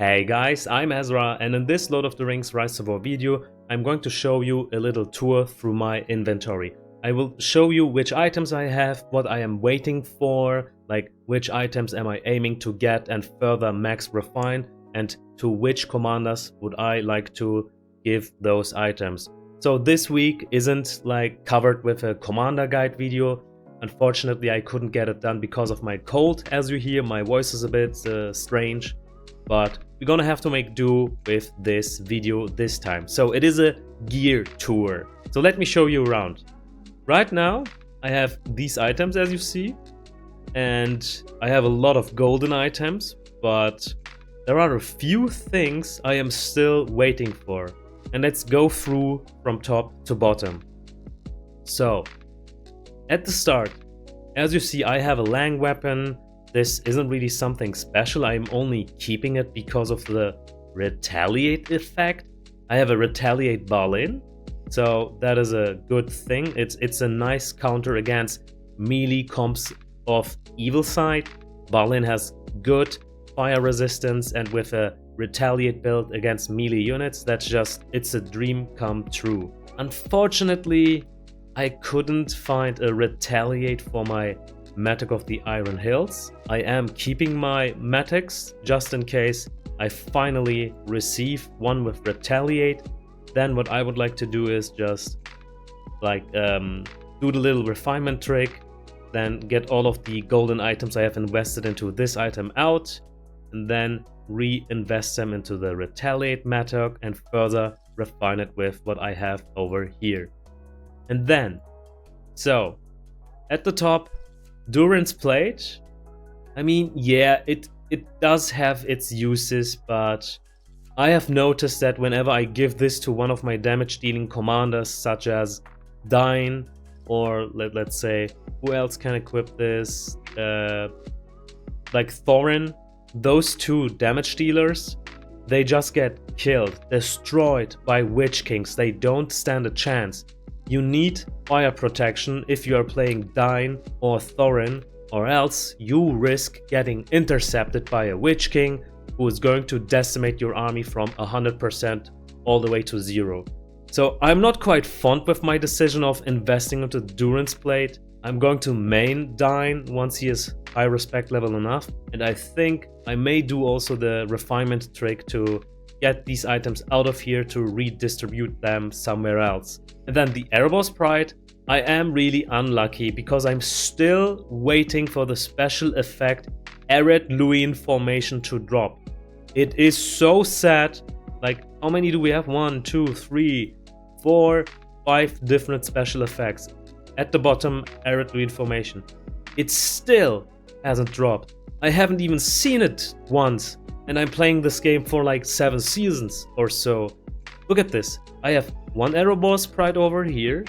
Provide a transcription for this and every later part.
Hey guys, I'm Azra, and in this Lord of the Rings Rise of War video, I'm going to show you a little tour through my inventory. I will show you which items I have, what I am waiting for, like which items am I aiming to get and further max refine, and to which commanders would I like to give those items. So this week isn't like covered with a commander guide video. Unfortunately, I couldn't get it done because of my cold. As you hear, my voice is a bit strange. But we're gonna have to make do with this video this time. So it is a gear tour. So let me show you around. Right now, I have these items as you see. And I have a lot of golden items, but there are a few things I am still waiting for. And let's go through from top to bottom. So, at the start, as you see, I have a lang weapon. This isn't really something special, I'm only keeping it because of the retaliate effect. I have a retaliate Balin, so that is a good thing. It's a nice counter against melee comps of evil side. Balin has good fire resistance, and with a retaliate build against melee units, it's a dream come true. Unfortunately, I couldn't find a retaliate for my Matic of the Iron Hills. I am keeping my Matics just in case I finally receive one with retaliate. Then what I would like to do is just like do the little refinement trick, then get all of the golden items I have invested into this item out, and then reinvest them into the retaliate Matic and further refine it with what I have over here. And then, so at the top, Durance Plate. I mean, yeah, it does have its uses, but I have noticed that whenever I give this to one of my damage dealing commanders, such as Dine, or let's say, who else can equip this? Like Thorin, those two damage dealers, they just get killed, destroyed by Witch Kings. They don't stand a chance. You need fire protection if you are playing Dine or Thorin, or else you risk getting intercepted by a Witch King who is going to decimate your army from 100% all the way to 0. So I'm not quite fond with my decision of investing into Durance Plate. I'm going to main Dine once he is high respect level enough, and I think I may do also the refinement trick to get these items out of here to redistribute them somewhere else. And then the Erebos Pride, I am really unlucky because I'm still waiting for the special effect Eret Luin formation to drop. It is so sad. Like, how many do we have? 1, 2, 3, 4, 5 different special effects. At the bottom, Eret Luin formation. It still hasn't dropped. I haven't even seen it once. And I'm playing this game for like 7 seasons or so. Look at this. I have 1 Erebos Pride over here,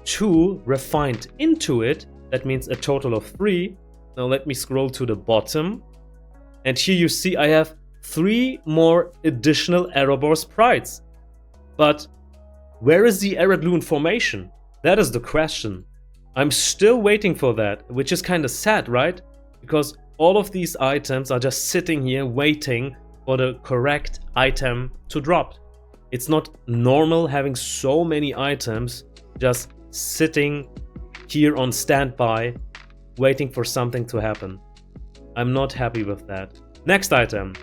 2 refined into it. That means a total of 3. Now let me scroll to the bottom. And here you see I have 3 more additional Erebos Prides. But where is the Eret Luin formation? That is the question. I'm still waiting for that, which is kind of sad, right? Because all of these items are just sitting here waiting for the correct item to drop. It's not normal having so many items just sitting here on standby waiting for something to happen. I'm not happy with that. Next item.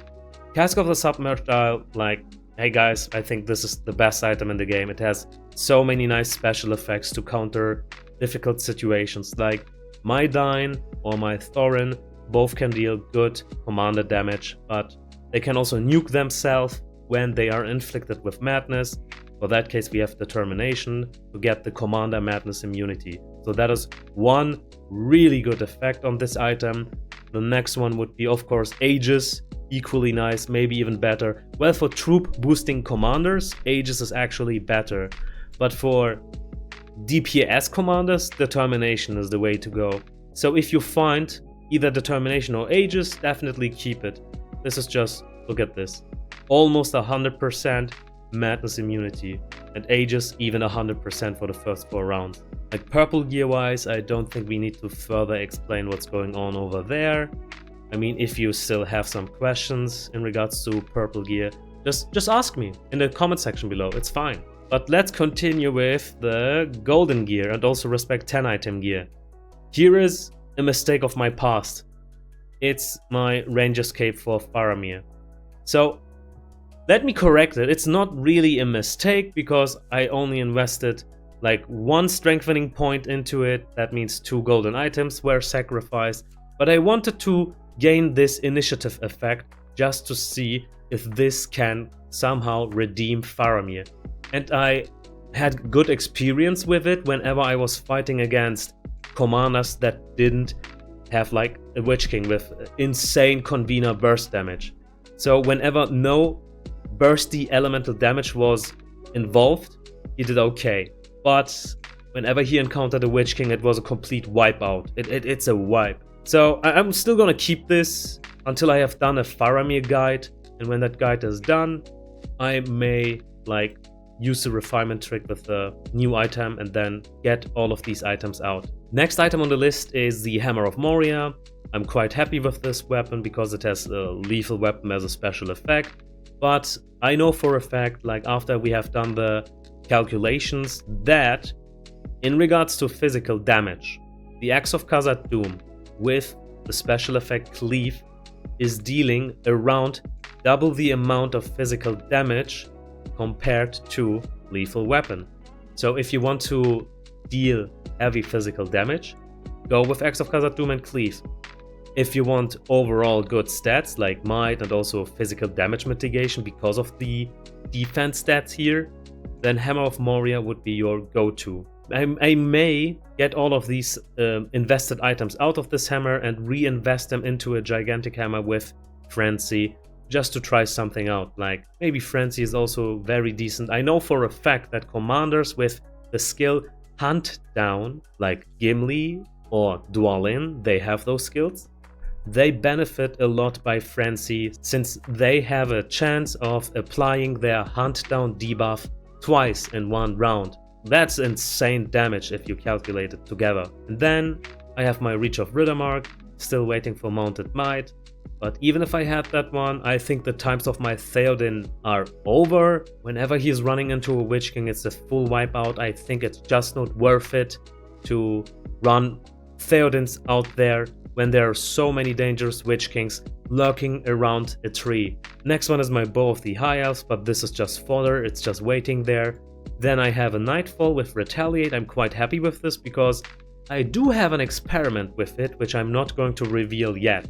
Cask of the Submerged Isle. Like, hey guys, I think this is the best item in the game. It has so many nice special effects to counter difficult situations. Like my Dine or my Thorin both can deal good commander damage, but they can also nuke themselves when they are inflicted with madness. For that case, we have determination to get the commander madness immunity. So that is one really good effect on this item. The next one would be, of course, Aegis. Equally nice, maybe even better. Well, for troop boosting commanders, Aegis is actually better. But for DPS commanders, determination is the way to go. So if you find either determination or Aegis, definitely keep it. This is just, look at this. Almost 100% madness immunity. And Aegis even 100% for the first 4 rounds. Like purple gear wise, I don't think we need to further explain what's going on over there. I mean, if you still have some questions in regards to purple gear, just ask me in the comment section below, it's fine. But let's continue with the golden gear and also respect 10 item gear. Here is a mistake of my past. It's my Ranger's Cape for Faramir. So let me correct it. It's not really a mistake because I only invested like 1 strengthening point into it. That means 2 golden items were sacrificed. But I wanted to gain this initiative effect just to see if this can somehow redeem Faramir. And I had good experience with it whenever I was fighting against commanders that didn't have like a Witch King with insane convener burst damage. So whenever no bursty elemental damage was involved, he did okay. But whenever he encountered a Witch King, it was a complete wipeout. It's a wipe. So I'm still gonna keep this until I have done a Faramir guide. And when that guide is done, I may like use the refinement trick with the new item and then get all of these items out. Next item on the list is the Hammer of Moria. I'm quite happy with this weapon because it has a lethal weapon as a special effect. But I know for a fact, like after we have done the calculations, that in regards to physical damage, the Axe of Khazad Dûm with the special effect Cleave is dealing around double the amount of physical damage compared to lethal weapon. So if you want to deal heavy physical damage, go with Axe of Khazad Dûm and Cleave. If you want overall good stats like might and also physical damage mitigation because of the defense stats here, then Hammer of Moria would be your go-to. I may get all of these invested items out of this hammer and reinvest them into a gigantic hammer with Frenzy, just to try something out. Like maybe Frenzy is also very decent. I know for a fact that commanders with the skill Hunt Down, like Gimli or Dwalin, they have those skills. They benefit a lot by Frenzy since they have a chance of applying their Hunt Down debuff twice in 1 round. That's insane damage if you calculate it together. And then I have my Reach of Riddermark, still waiting for Mounted Might. But even if I had that one, I think the times of my Theoden are over. Whenever he's running into a Witch King, it's a full wipeout. I think it's just not worth it to run Theodens out there when there are so many dangerous Witch Kings lurking around a tree. Next one is my Bow of the High Elves, but this is just fodder, it's just waiting there. Then I have a Nightfall with Retaliate. I'm quite happy with this because I do have an experiment with it, which I'm not going to reveal yet.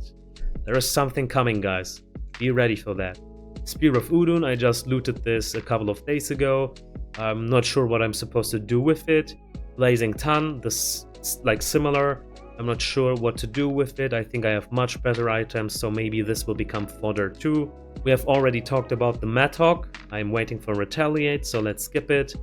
There is something coming, guys. Be ready for that. Spear of Udun, I just looted this a couple of days ago. I'm not sure what I'm supposed to do with it. Blazing Ton, this like similar. I'm not sure what to do with it. I think I have much better items, so maybe this will become fodder too. We have already talked about the Mattock. I'm waiting for Retaliate, so let's skip it.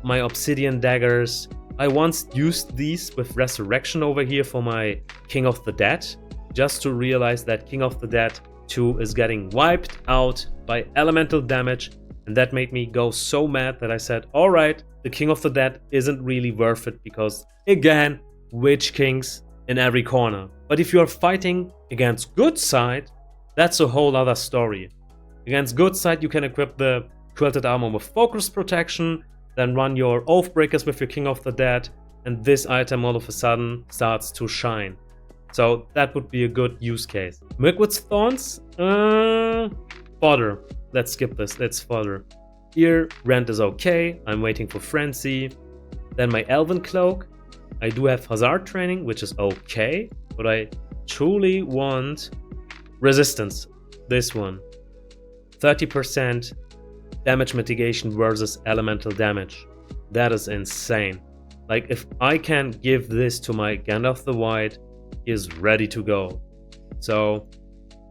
My Obsidian Daggers. I once used these with Resurrection over here for my King of the Dead, just to realize that King of the Dead 2 is getting wiped out by elemental damage, and that made me go so mad that I said, alright, the King of the Dead isn't really worth it because, again, Witch Kings in every corner. But if you are fighting against good side, that's a whole other story. Against good side, you can equip the Quilted Armor with Focus Protection, then run your Oathbreakers with your King of the Dead, and this item all of a sudden starts to shine. So that would be a good use case. Mirkwood's Thorns? Fodder. Let's skip this, it's fodder. Here, Rent is okay, I'm waiting for Frenzy. Then my Elven Cloak. I do have Hazard Training, which is okay, but I truly want Resistance. This one. 30% damage mitigation versus elemental damage. That is insane. Like, if I can give this to my Gandalf the White, he is ready to go. So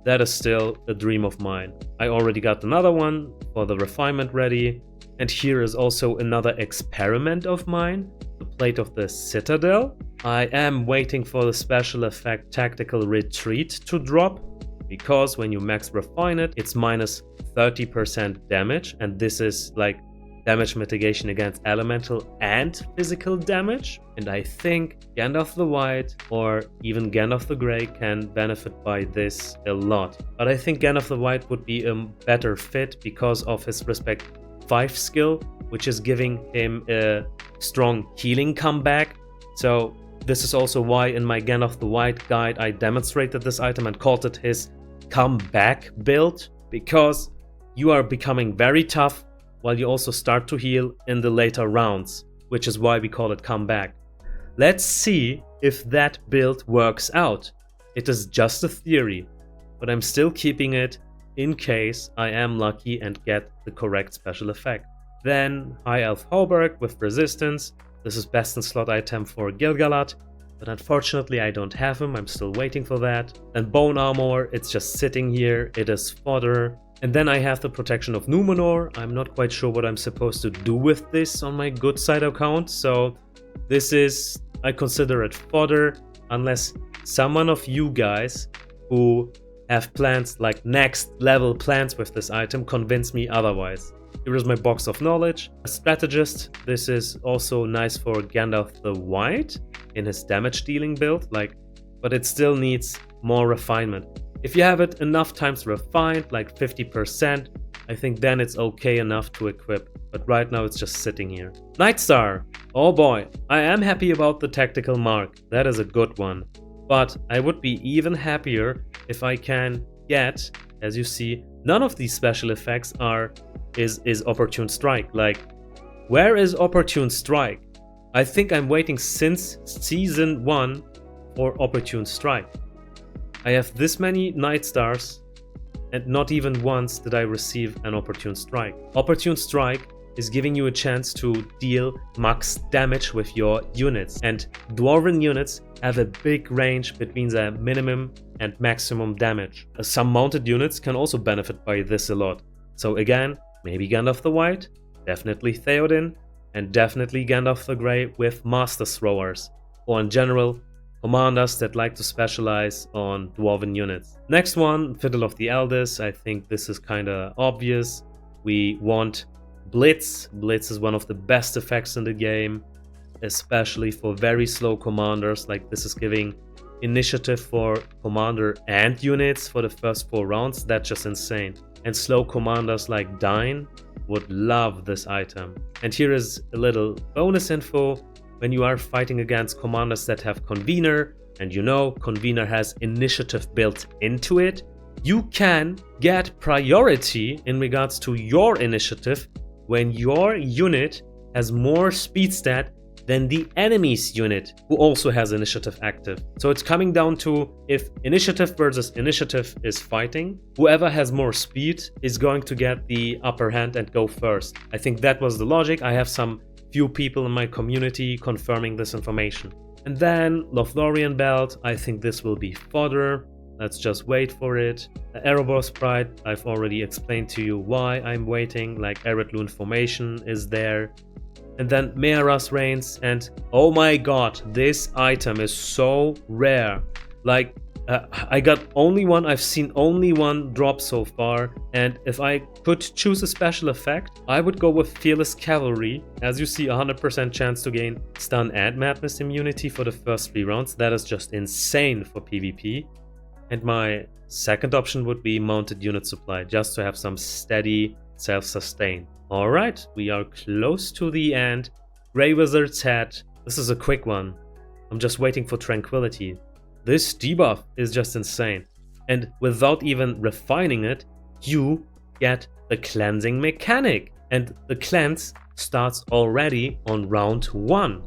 that is still a dream of mine. I already got another one for the refinement ready. And here is also another experiment of mine, the Plate of the Citadel. I am waiting for the special effect Tactical Retreat to drop, because when you max refine it, it's minus 30% damage, and this is like damage mitigation against elemental and physical damage. And I think Gandalf the White or even Gandalf the Grey can benefit by this a lot. But I think Gandalf the White would be a better fit because of his Respect 5 skill, which is giving him a strong healing comeback. So this is also why in my Gandalf the White guide I demonstrated this item and called it his comeback build, because you are becoming very tough while you also start to heal in the later rounds, which is why we call it comeback. Let's see if that build works out. It is just a theory, but I'm still keeping it in case I am lucky and get the correct special effect. Then High Elf Hauberk with resistance. This is best in slot item for Gil-galad, but unfortunately I don't have him, I'm still waiting for that. And Bone Armor, it's just sitting here, it is fodder. And then I have the Protection of Numenor. I'm not quite sure what I'm supposed to do with this on my good side account, so this is, I consider it fodder, unless someone of you guys who have plans, like next level plans with this item, convince me otherwise. Here is my box of knowledge. A strategist, this is also nice for Gandalf the White in his damage dealing build, but it still needs more refinement. If you have it enough times refined, like 50%, I think then it's okay enough to equip. But right now it's just sitting here. Nightstar! Oh boy, I am happy about the tactical mark. That is a good one. But I would be even happier if I can get, as you see, none of these special effects is Opportune Strike. Like, where is Opportune Strike? I think I'm waiting since Season 1 for Opportune Strike. I have this many Night Stars and not even once did I receive an Opportune Strike. Opportune Strike is giving you a chance to deal max damage with your units, and Dwarven units have a big range between their minimum and maximum damage. Some mounted units can also benefit by this a lot. So again, maybe Gandalf the White, definitely Theoden, and definitely Gandalf the Grey with Master Throwers, or in general, commanders that like to specialize on Dwarven units. Next one, Fiddle of the Elders. I think this is kinda obvious. We want Blitz. Blitz is one of the best effects in the game, especially for very slow commanders. Like, this is giving initiative for commander and units for the first 4 rounds. That's just insane. And slow commanders like Dine would love this item. And here is a little bonus info. When you are fighting against commanders that have Convener, and you know Convener has initiative built into it, you can get priority in regards to your initiative when your unit has more speed stat than the enemy's unit, who also has initiative active. So it's coming down to, if initiative versus initiative is fighting, whoever has more speed is going to get the upper hand and go first. I think that was the logic. I have some few people in my community confirming this information. And then Lothlorien belt, I think this will be fodder. Let's just wait for it. Erebor Sprite, I've already explained to you why I'm waiting, like Eredlune formation is there. And then Mearas Reigns, and oh my god, this item is so rare. Like, I got only one, I've seen only one drop so far, and if I could choose a special effect, I would go with Fearless Cavalry. As you see, 100% chance to gain stun and madness immunity for the first 3 rounds. That is just insane for PvP. And my second option would be Mounted Unit Supply, just to have some steady self-sustain. Alright, we are close to the end. Grey Wizard's Hat. This is a quick one. I'm just waiting for Tranquility. This debuff is just insane. And without even refining it, you get the cleansing mechanic. And the cleanse starts already on round 1.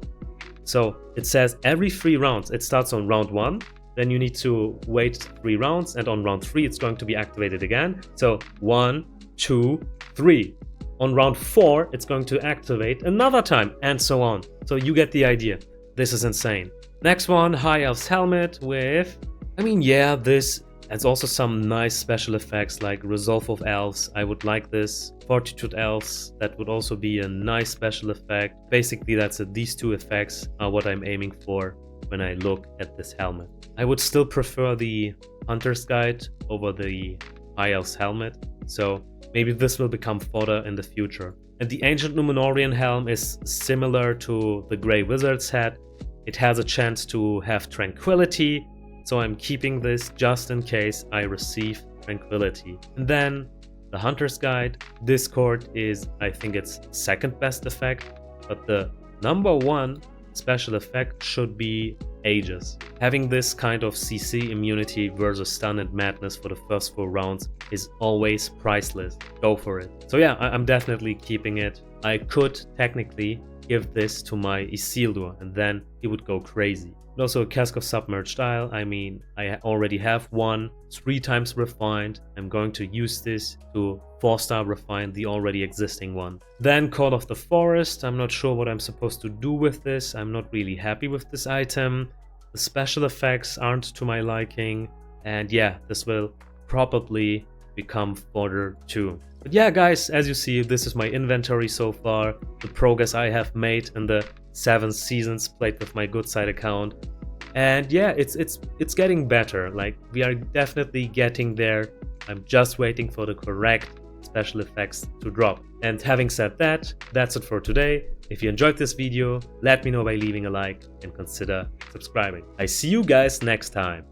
So it says every 3 rounds. It starts on round 1. Then you need to wait 3 rounds. And on round 3, it's going to be activated again. So 1, 2, 3. On round 4, it's going to activate another time, and so on. So you get the idea. This is insane. Next one, High Elf's Helmet with... this has also some nice special effects like Resolve of Elves. I would like this. Fortitude Elves, that would also be a nice special effect. Basically, these 2 effects are what I'm aiming for when I look at this helmet. I would still prefer the Hunter's Guide over the High Elf's Helmet. So Maybe this will become fodder in the future. And the Ancient Numenorian helm is similar to the Grey Wizard's hat. It has a chance to have tranquility, so I'm keeping this just in case I receive tranquility. And then the Hunter's Guide. Discord is, I think, its second best effect, but the number one special effect should be Aegis. Having this kind of CC immunity versus stun and madness for the first 4 rounds is always priceless. Go for it. So yeah, I'm definitely keeping it. I could technically give this to my Isildur and then he would go crazy. And also a Cask of Submerged Isle. I mean, I already have one, 3 times refined. I'm going to use this to 4-star refine the already existing one. Then Call of the Forest. I'm not sure what I'm supposed to do with this. I'm not really happy with this item. The special effects aren't to my liking. And yeah, this will probably become fodder too. But yeah, guys, as you see, this is my inventory so far. The progress I have made in the 7 seasons played with my good side account. And yeah, it's getting better. Like, we are definitely getting there. I'm just waiting for the correct special effects to drop. And having said that, that's it for today. If you enjoyed this video, let me know by leaving a like and consider subscribing. I see you guys next time.